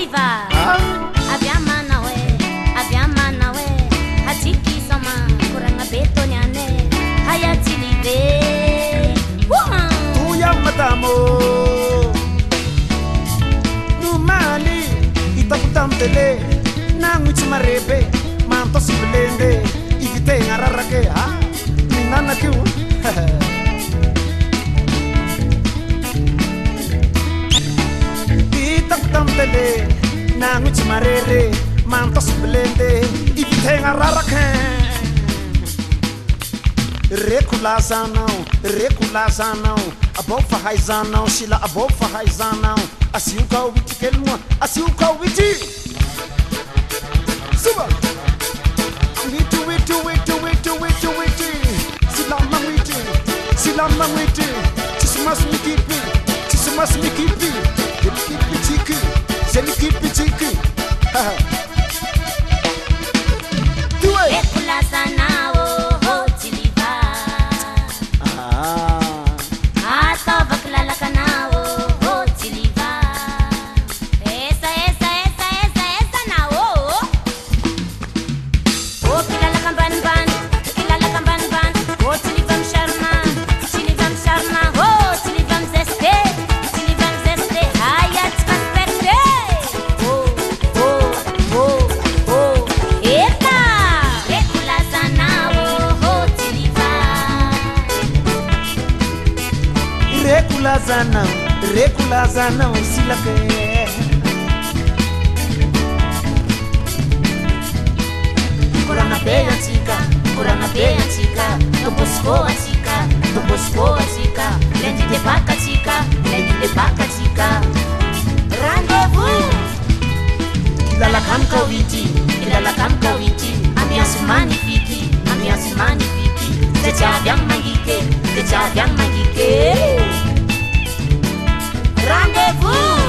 Tiliva. Abbiamo nawe. Hatiki sama kurang betonyane. Haya tilive. Tu yang matamo. Numani itaputam tele. Nang uchimarebe. Manto sibelende. Igite ngararake ha. Minana kiu. Itaputam tele. Nang uchimarere. Manto sibelende. Igite ngararake. Reculazanão, a bofa raizanão, Sheila a bofa raizanão, assim o calviti que ele assim o calviti. Suba. Witi, silama witi, chismas me kipi, ele kipi chiki. Reculazanão. Reculazanão, sila que Kurana be antica, no busco antica, lendi de vaca chica, rendezvous. Ilala kam kawiti, amias magnifique, de chaviang magike. Rendezvous.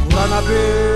Kurana be